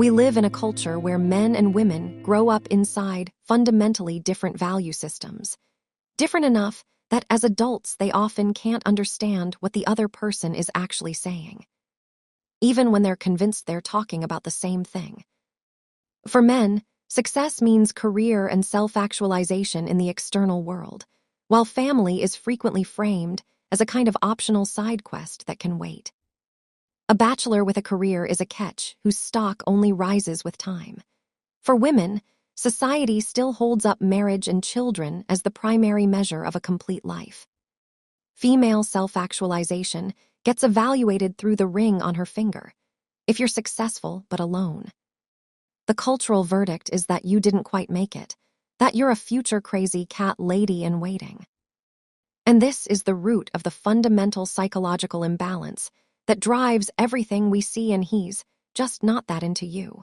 We live in a culture where men and women grow up inside fundamentally different value systems. Different enough that as adults they often can't understand what the other person is actually saying, even when they're convinced they're talking about the same thing. For men, success means career and self-actualization in the external world, while family is frequently framed as a kind of optional side quest that can wait. A bachelor with a career is a catch whose stock only rises with time. For women, society still holds up marriage and children as the primary measure of a complete life. Female self-actualization gets evaluated through the ring on her finger, if you're successful but alone. The cultural verdict is that you didn't quite make it, that you're a future crazy cat lady in waiting. And this is the root of the fundamental psychological imbalance that drives everything we see and he's just not that into you.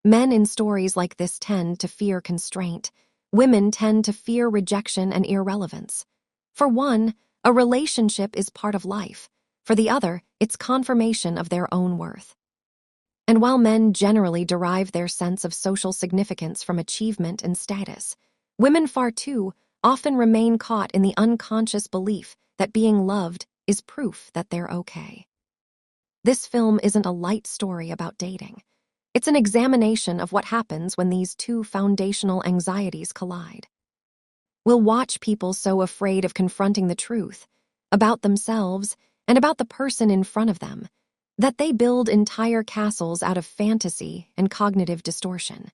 Men in stories like this tend to fear constraint. Women tend to fear rejection and irrelevance. For one, a relationship is part of life. For the other, it's confirmation of their own worth. And while men generally derive their sense of social significance from achievement and status, women far too often remain caught in the unconscious belief that being loved is proof that they're okay. This film isn't a light story about dating. It's an examination of what happens when these two foundational anxieties collide. We'll watch people so afraid of confronting the truth about themselves and about the person in front of them that they build entire castles out of fantasy and cognitive distortion.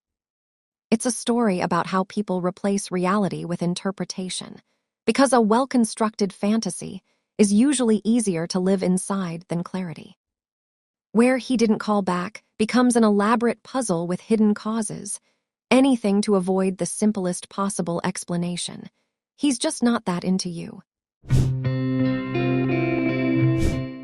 It's a story about how people replace reality with interpretation, because a well-constructed fantasy is usually easier to live inside than clarity. Where he didn't call back becomes an elaborate puzzle with hidden causes, anything to avoid the simplest possible explanation. He's just not that into you.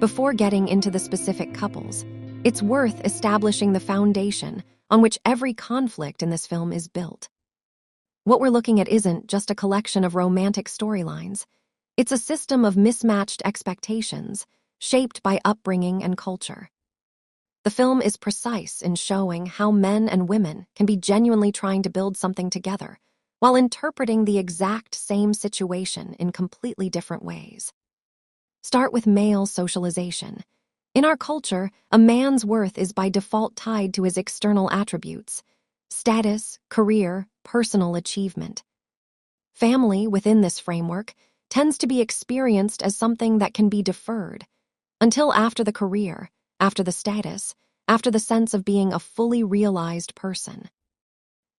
Before getting into the specific couples, it's worth establishing the foundation on which every conflict in this film is built. What we're looking at isn't just a collection of romantic storylines. It's a system of mismatched expectations, shaped by upbringing and culture. The film is precise in showing how men and women can be genuinely trying to build something together, while interpreting the exact same situation in completely different ways. Start with male socialization. In our culture, a man's worth is by default tied to his external attributes: status, career, personal achievement. Family, within this framework, tends to be experienced as something that can be deferred, until after the career, after the status, after the sense of being a fully realized person.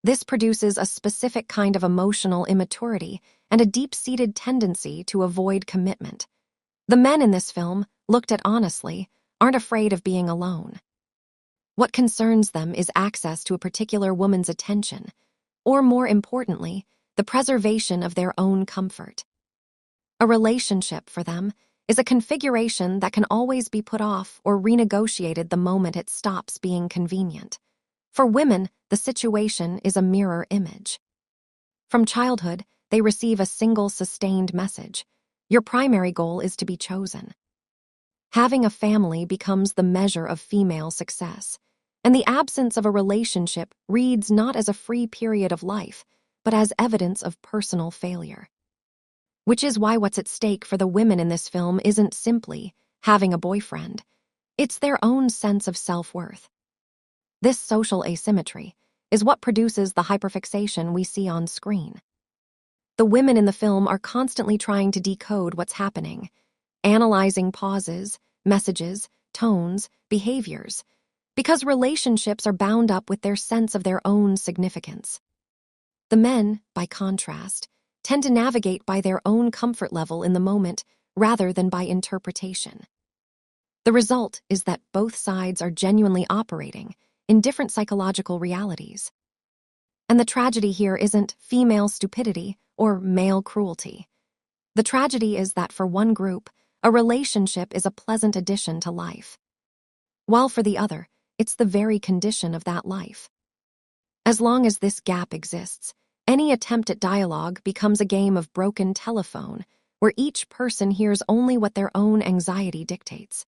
This produces a specific kind of emotional immaturity and a deep-seated tendency to avoid commitment. The men in this film, looked at honestly, aren't afraid of being alone. What concerns them is access to a particular woman's attention, or more importantly, the preservation of their own comfort. A relationship, for them, is a configuration that can always be put off or renegotiated the moment it stops being convenient. For women, the situation is a mirror image. From childhood, they receive a single sustained message: your primary goal is to be chosen. Having a family becomes the measure of female success, and the absence of a relationship reads not as a free period of life, but as evidence of personal failure. Which is why what's at stake for the women in this film isn't simply having a boyfriend. It's their own sense of self-worth. This social asymmetry is what produces the hyperfixation we see on screen. The women in the film are constantly trying to decode what's happening, analyzing pauses, messages, tones, behaviors, because relationships are bound up with their sense of their own significance. The men, by contrast, tend to navigate by their own comfort level in the moment rather than by interpretation. The result is that both sides are genuinely operating in different psychological realities. And the tragedy here isn't female stupidity or male cruelty. The tragedy is that for one group, a relationship is a pleasant addition to life, while for the other, it's the very condition of that life. As long as this gap exists, any attempt at dialogue becomes a game of broken telephone, where each person hears only what their own anxiety dictates.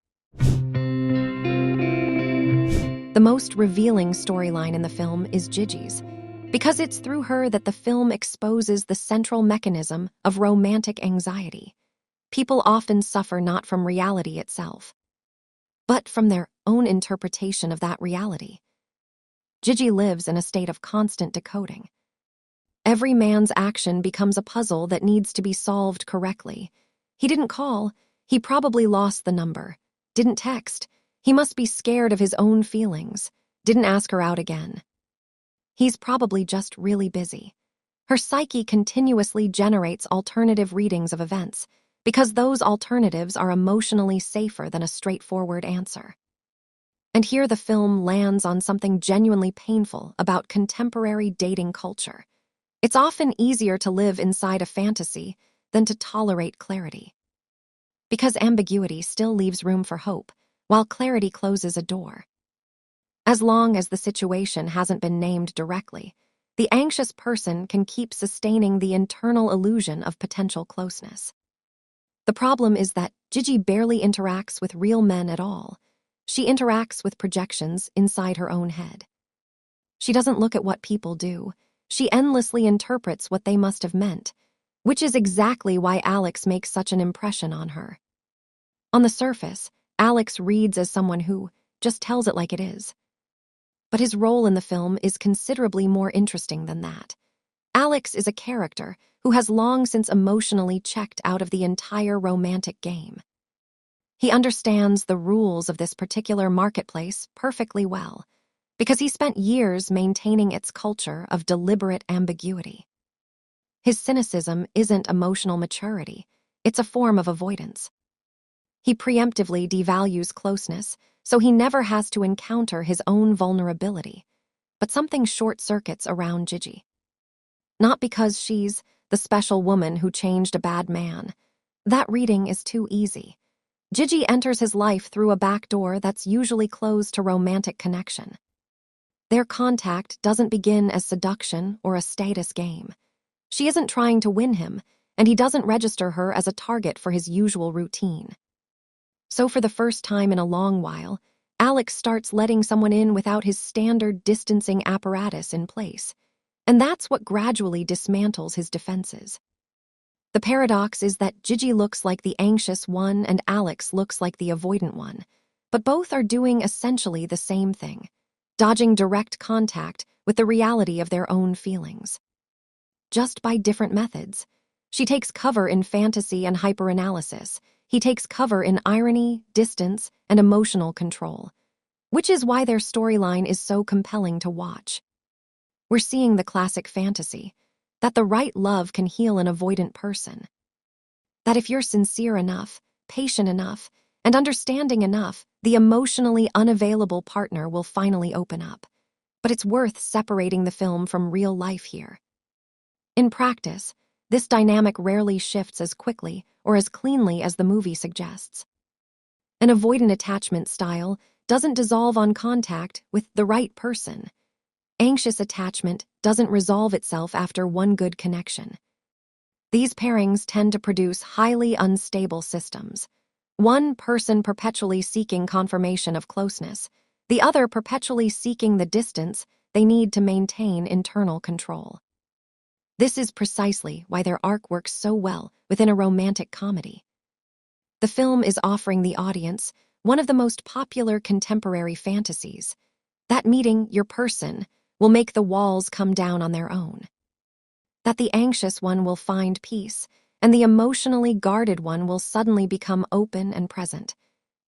The most revealing storyline in the film is Gigi's, because it's through her that the film exposes the central mechanism of romantic anxiety. People often suffer not from reality itself, but from their own interpretation of that reality. Gigi lives in a state of constant decoding. Every man's action becomes a puzzle that needs to be solved correctly. He didn't call. He probably lost the number. Didn't text. He must be scared of his own feelings. Didn't ask her out again. He's probably just really busy. Her psyche continuously generates alternative readings of events because those alternatives are emotionally safer than a straightforward answer. And here the film lands on something genuinely painful about contemporary dating culture. It's often easier to live inside a fantasy than to tolerate clarity. Because ambiguity still leaves room for hope, while clarity closes a door. As long as the situation hasn't been named directly, the anxious person can keep sustaining the internal illusion of potential closeness. The problem is that Gigi barely interacts with real men at all. She interacts with projections inside her own head. She doesn't look at what people do. She endlessly interprets what they must have meant, which is exactly why Alex makes such an impression on her. On the surface, Alex reads as someone who just tells it like it is. But his role in the film is considerably more interesting than that. Alex is a character who has long since emotionally checked out of the entire romantic game. He understands the rules of this particular marketplace perfectly well, because he spent years maintaining its culture of deliberate ambiguity. His cynicism isn't emotional maturity, it's a form of avoidance. He preemptively devalues closeness, so he never has to encounter his own vulnerability, but something short-circuits around Gigi. Not because she's the special woman who changed a bad man. That reading is too easy. Gigi enters his life through a back door that's usually closed to romantic connection. Their contact doesn't begin as seduction or a status game. She isn't trying to win him, and he doesn't register her as a target for his usual routine. So for the first time in a long while, Alex starts letting someone in without his standard distancing apparatus in place, and that's what gradually dismantles his defenses. The paradox is that Gigi looks like the anxious one and Alex looks like the avoidant one, but both are doing essentially the same thing, dodging direct contact with the reality of their own feelings. Just by different methods. She takes cover in fantasy and hyperanalysis. He takes cover in irony, distance, and emotional control, which is why their storyline is so compelling to watch. We're seeing the classic fantasy, that the right love can heal an avoidant person. That if you're sincere enough, patient enough, and understanding enough, the emotionally unavailable partner will finally open up. But it's worth separating the film from real life here. In practice, this dynamic rarely shifts as quickly or as cleanly as the movie suggests. An avoidant attachment style doesn't dissolve on contact with the right person. Anxious attachment doesn't resolve itself after one good connection. These pairings tend to produce highly unstable systems. One person perpetually seeking confirmation of closeness, the other perpetually seeking the distance they need to maintain internal control. This is precisely why their arc works so well within a romantic comedy. The film is offering the audience one of the most popular contemporary fantasies. That meeting your person will make the walls come down on their own. That the anxious one will find peace, and the emotionally guarded one will suddenly become open and present.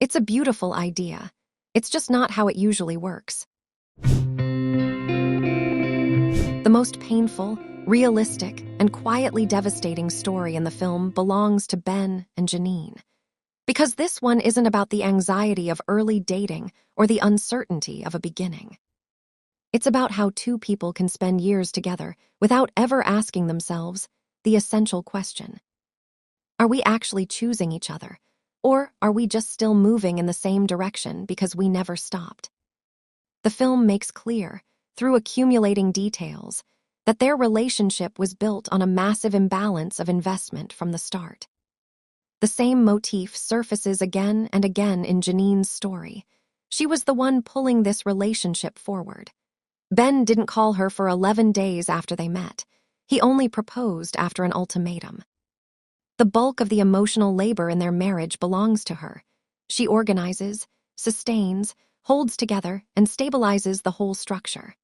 It's a beautiful idea. It's just not how it usually works. The most painful, realistic, and quietly devastating story in the film belongs to Ben and Janine. Because this one isn't about the anxiety of early dating or the uncertainty of a beginning. It's about how two people can spend years together without ever asking themselves the essential question. Are we actually choosing each other, or are we just still moving in the same direction because we never stopped? The film makes clear, through accumulating details, that their relationship was built on a massive imbalance of investment from the start. The same motif surfaces again and again in Janine's story. She was the one pulling this relationship forward. Ben didn't call her for 11 days after they met. He only proposed after an ultimatum. The bulk of the emotional labor in their marriage belongs to her. She organizes, sustains, holds together, and stabilizes the whole structure.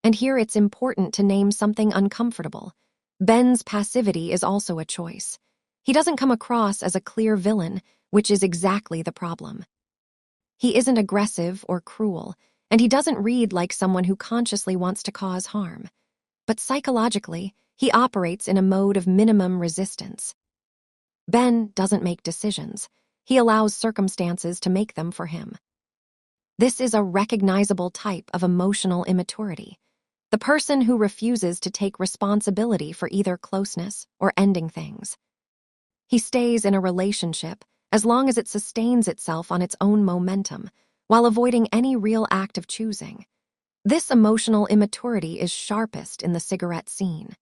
And here it's important to name something uncomfortable. Ben's passivity is also a choice. He doesn't come across as a clear villain, which is exactly the problem. He isn't aggressive or cruel, and he doesn't read like someone who consciously wants to cause harm. But psychologically, he operates in a mode of minimum resistance. Ben doesn't make decisions. He allows circumstances to make them for him. This is a recognizable type of emotional immaturity. The person who refuses to take responsibility for either closeness or ending things. He stays in a relationship as long as it sustains itself on its own momentum, while avoiding any real act of choosing. This emotional immaturity is sharpest in the cigarette scene.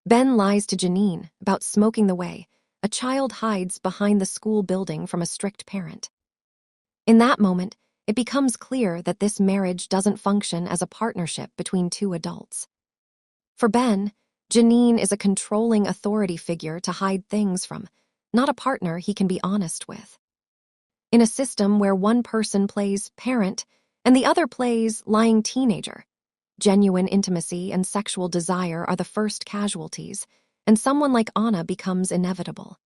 Ben lies to Janine about smoking the way a child hides behind the school building from a strict parent. In that moment, it becomes clear that this marriage doesn't function as a partnership between two adults. For Ben, Janine is a controlling authority figure to hide things from, not a partner he can be honest with. In a system where one person plays parent and the other plays lying teenager, genuine intimacy and sexual desire are the first casualties, and someone like Anna becomes inevitable.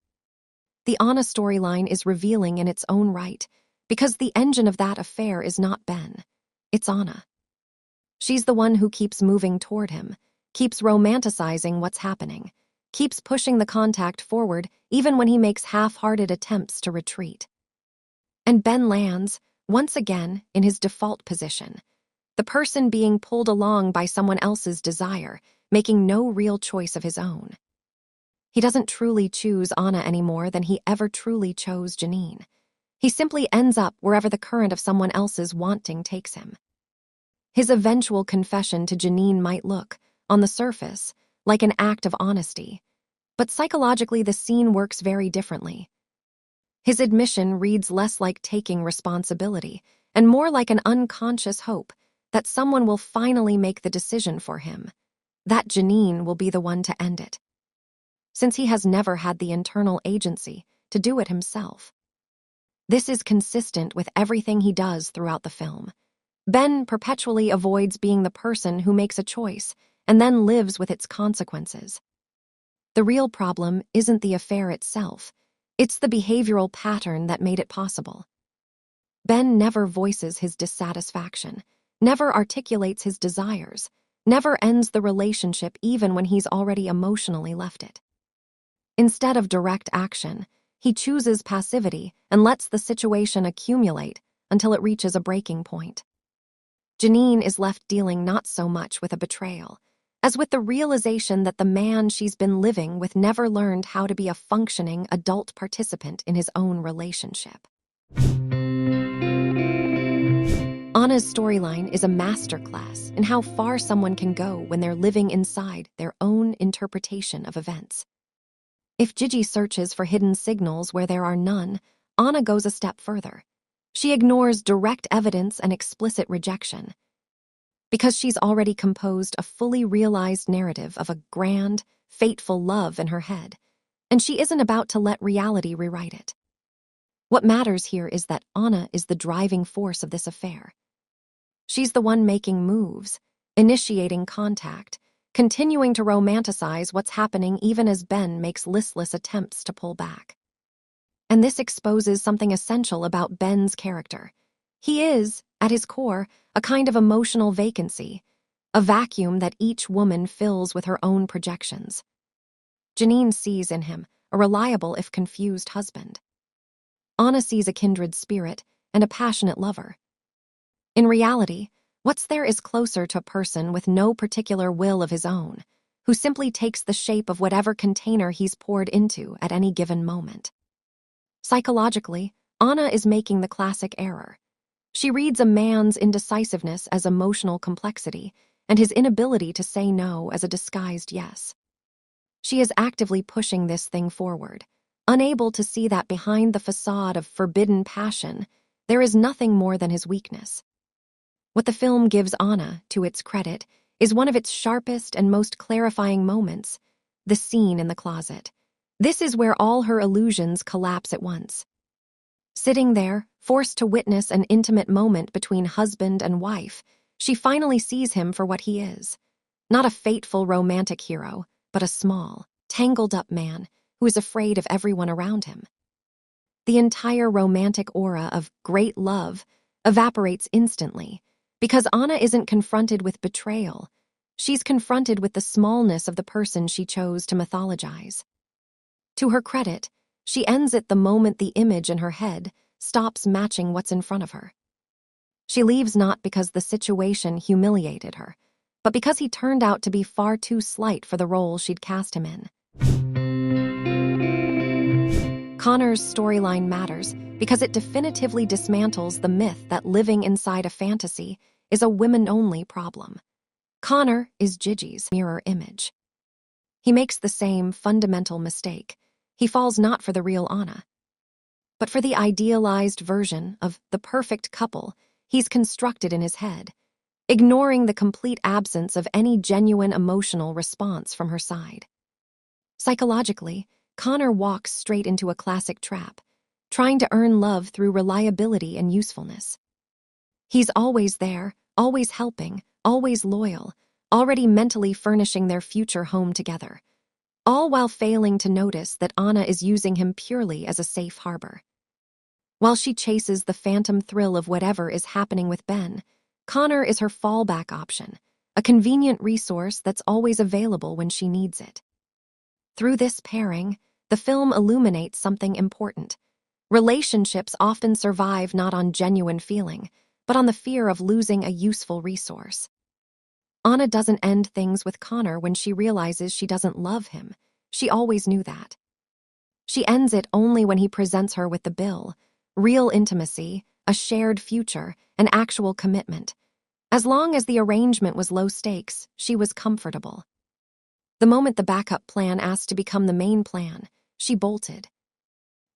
The Anna storyline is revealing in its own right, because the engine of that affair is not Ben, it's Anna. She's the one who keeps moving toward him, keeps romanticizing what's happening, keeps pushing the contact forward even when he makes half-hearted attempts to retreat. And Ben lands, once again, in his default position, the person being pulled along by someone else's desire, making no real choice of his own. He doesn't truly choose Anna any more than he ever truly chose Janine. He simply ends up wherever the current of someone else's wanting takes him. His eventual confession to Janine might look, on the surface, like an act of honesty, but psychologically the scene works very differently. His admission reads less like taking responsibility and more like an unconscious hope that someone will finally make the decision for him, that Janine will be the one to end it, since he has never had the internal agency to do it himself. This is consistent with everything he does throughout the film. Ben perpetually avoids being the person who makes a choice and then lives with its consequences. The real problem isn't the affair itself, it's the behavioral pattern that made it possible. Ben never voices his dissatisfaction, never articulates his desires, never ends the relationship even when he's already emotionally left it. Instead of direct action, he chooses passivity and lets the situation accumulate until it reaches a breaking point. Janine is left dealing not so much with a betrayal, as with the realization that the man she's been living with never learned how to be a functioning adult participant in his own relationship. Anna's storyline is a masterclass in how far someone can go when they're living inside their own interpretation of events. If Gigi searches for hidden signals where there are none, Anna goes a step further. She ignores direct evidence and explicit rejection, because she's already composed a fully realized narrative of a grand, fateful love in her head, and she isn't about to let reality rewrite it. What matters here is that Anna is the driving force of this affair. She's the one making moves, initiating contact, continuing to romanticize what's happening even as Ben makes listless attempts to pull back. And this exposes something essential about Ben's character. He is, at his core, a kind of emotional vacancy, a vacuum that each woman fills with her own projections. Janine sees in him a reliable if confused husband. Anna sees a kindred spirit and a passionate lover. In reality, what's there is closer to a person with no particular will of his own, who simply takes the shape of whatever container he's poured into at any given moment. Psychologically, Anna is making the classic error. She reads a man's indecisiveness as emotional complexity and his inability to say no as a disguised yes. She is actively pushing this thing forward, unable to see that behind the facade of forbidden passion, There is nothing more than his weakness. What the film gives Anna, to its credit, is one of its sharpest and most clarifying moments, the scene in the closet. This is where all her illusions collapse at once. Sitting there, forced to witness an intimate moment between husband and wife, she finally sees him for what he is. Not a fateful romantic hero, but a small, tangled-up man who is afraid of everyone around him. The entire romantic aura of great love evaporates instantly, because Anna isn't confronted with betrayal. She's confronted with the smallness of the person she chose to mythologize. To her credit, she ends it the moment the image in her head stops matching what's in front of her. She leaves not because the situation humiliated her, but because he turned out to be far too slight for the role she'd cast him in. Connor's storyline matters because it definitively dismantles the myth that living inside a fantasy is a women-only problem. Connor is Gigi's mirror image. He makes the same fundamental mistake. He falls not for the real Anna, but for the idealized version of the perfect couple he's constructed in his head, ignoring the complete absence of any genuine emotional response from her side. Psychologically, Connor walks straight into a classic trap, trying to earn love through reliability and usefulness. He's always there, always helping, always loyal, already mentally furnishing their future home together, all while failing to notice that Anna is using him purely as a safe harbor. While she chases the phantom thrill of whatever is happening with Ben, Connor is her fallback option, a convenient resource that's always available when she needs it. Through this pairing, the film illuminates something important. Relationships often survive not on genuine feeling, but on the fear of losing a useful resource. Anna doesn't end things with Connor when she realizes she doesn't love him. She always knew that. She ends it only when he presents her with the bill, real intimacy, a shared future, an actual commitment. As long as the arrangement was low stakes, she was comfortable. The moment the backup plan asked to become the main plan, she bolted.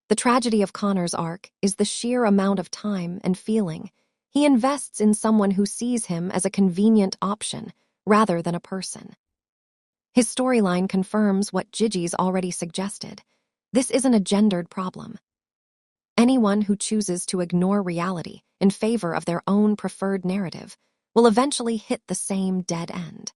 The tragedy of Connor's arc is the sheer amount of time and feeling he invests in someone who sees him as a convenient option rather than a person. His storyline confirms what Gigi's already suggested. This isn't a gendered problem. Anyone who chooses to ignore reality in favor of their own preferred narrative will eventually hit the same dead end.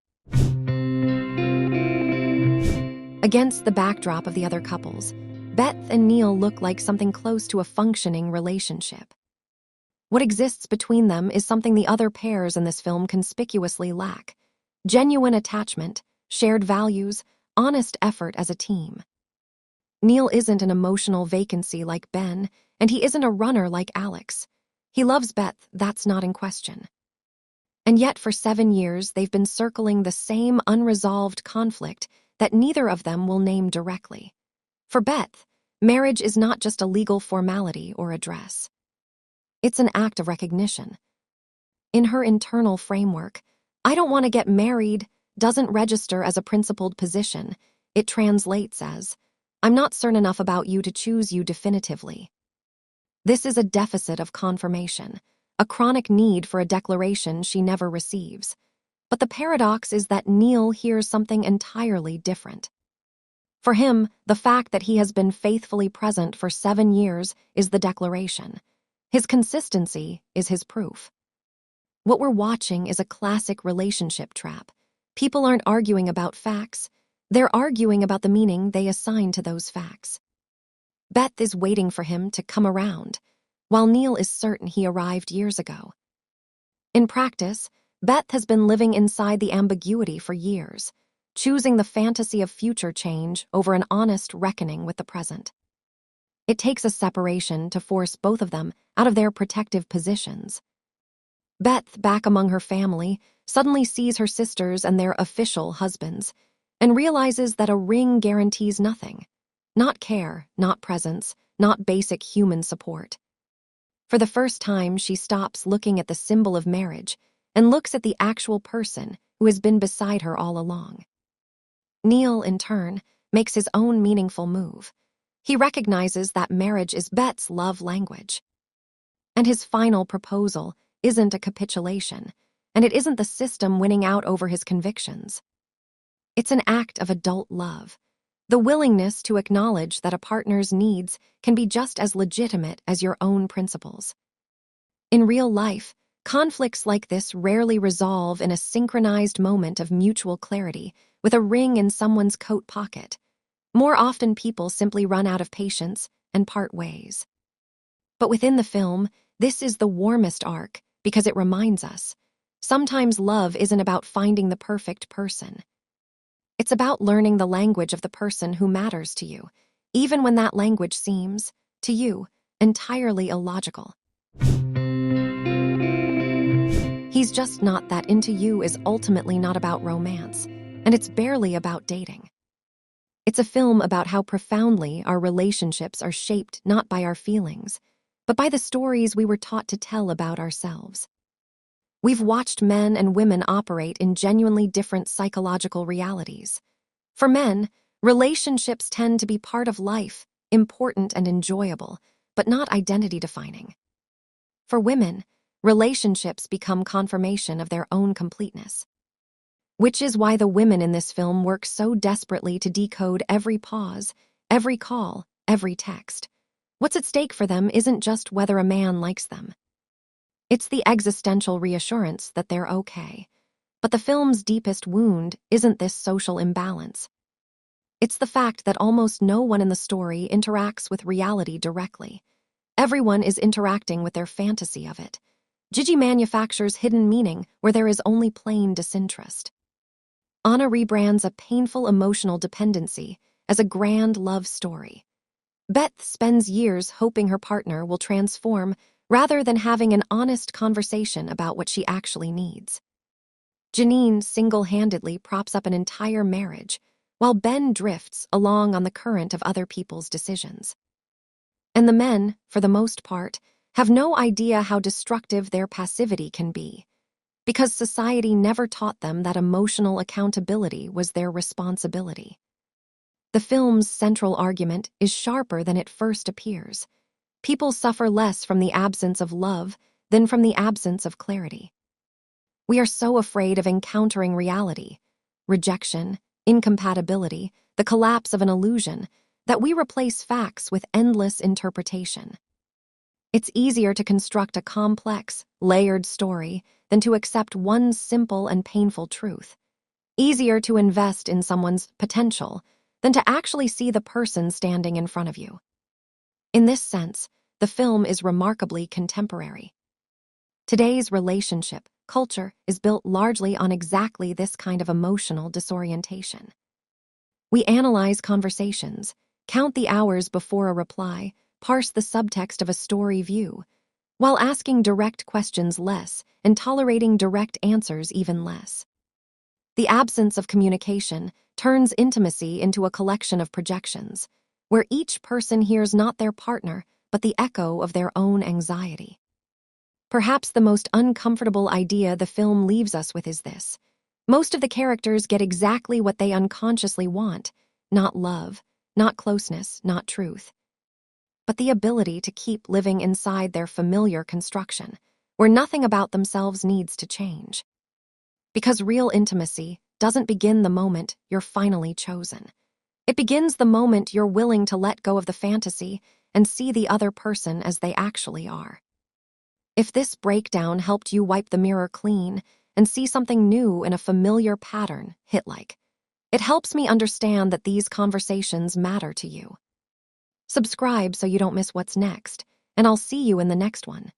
Against the backdrop of the other couples, Beth and Neil look like something close to a functioning relationship. What exists between them is something the other pairs in this film conspicuously lack: genuine attachment, shared values, honest effort as a team. Neil isn't an emotional vacancy like Ben, and he isn't a runner like Alex. He loves Beth, that's not in question. And yet for 7 years they've been circling the same unresolved conflict that neither of them will name directly. For Beth, marriage is not just a legal formality or a dress. It's an act of recognition. In her internal framework, "I don't want to get married" doesn't register as a principled position. It translates as, "I'm not certain enough about you to choose you definitively." This is a deficit of confirmation, a chronic need for a declaration she never receives. But the paradox is that Neil hears something entirely different. For him, the fact that he has been faithfully present for 7 years is the declaration. His consistency is his proof. What we're watching is a classic relationship trap. People aren't arguing about facts. They're arguing about the meaning they assign to those facts. Beth is waiting for him to come around, while Neil is certain he arrived years ago. In practice, Beth has been living inside the ambiguity for years, choosing the fantasy of future change over an honest reckoning with the present. It takes a separation to force both of them out of their protective positions. Beth, back among her family, suddenly sees her sisters and their official husbands, and realizes that a ring guarantees nothing. Not care, not presence, not basic human support. For the first time, she stops looking at the symbol of marriage and looks at the actual person who has been beside her all along. Neil, in turn, makes his own meaningful move. He recognizes that marriage is Beth's love language. And his final proposal isn't a capitulation, and it isn't the system winning out over his convictions. It's an act of adult love, the willingness to acknowledge that a partner's needs can be just as legitimate as your own principles. In real life, conflicts like this rarely resolve in a synchronized moment of mutual clarity with a ring in someone's coat pocket. More often, people simply run out of patience and part ways. But within the film, this is the warmest arc because it reminds us, sometimes love isn't about finding the perfect person. It's about learning the language of the person who matters to you, even when that language seems, to you, entirely illogical. He's Just Not That Into You is ultimately not about romance, and it's barely about dating. It's a film about how profoundly our relationships are shaped not by our feelings, but by the stories we were taught to tell about ourselves. We've watched men and women operate in genuinely different psychological realities. For men, relationships tend to be part of life, important and enjoyable, but not identity-defining. For women, relationships become confirmation of their own completeness. Which is why the women in this film work so desperately to decode every pause, every call, every text. What's at stake for them isn't just whether a man likes them. It's the existential reassurance that they're okay. But the film's deepest wound isn't this social imbalance. It's the fact that almost no one in the story interacts with reality directly. Everyone is interacting with their fantasy of it. Gigi manufactures hidden meaning where there is only plain disinterest. Anna rebrands a painful emotional dependency as a grand love story. Beth spends years hoping her partner will transform rather than having an honest conversation about what she actually needs. Janine single-handedly props up an entire marriage, while Ben drifts along on the current of other people's decisions. And the men, for the most part, have no idea how destructive their passivity can be, because society never taught them that emotional accountability was their responsibility. The film's central argument is sharper than it first appears. People suffer less from the absence of love than from the absence of clarity. We are so afraid of encountering reality, rejection, incompatibility, the collapse of an illusion, that we replace facts with endless interpretation. It's easier to construct a complex, layered story than to accept one simple and painful truth. Easier to invest in someone's potential than to actually see the person standing in front of you. In this sense, the film is remarkably contemporary. Today's relationship culture is built largely on exactly this kind of emotional disorientation. We analyze conversations, count the hours before a reply, parse the subtext of a story view, while asking direct questions less and tolerating direct answers even less. The absence of communication turns intimacy into a collection of projections, where each person hears not their partner, but the echo of their own anxiety. Perhaps the most uncomfortable idea the film leaves us with is this: most of the characters get exactly what they unconsciously want, not love, not closeness, not truth, but the ability to keep living inside their familiar construction, where nothing about themselves needs to change. Because real intimacy doesn't begin the moment you're finally chosen. It begins the moment you're willing to let go of the fantasy and see the other person as they actually are. If this breakdown helped you wipe the mirror clean and see something new in a familiar pattern, hit like. It helps me understand that these conversations matter to you. Subscribe so you don't miss what's next, and I'll see you in the next one.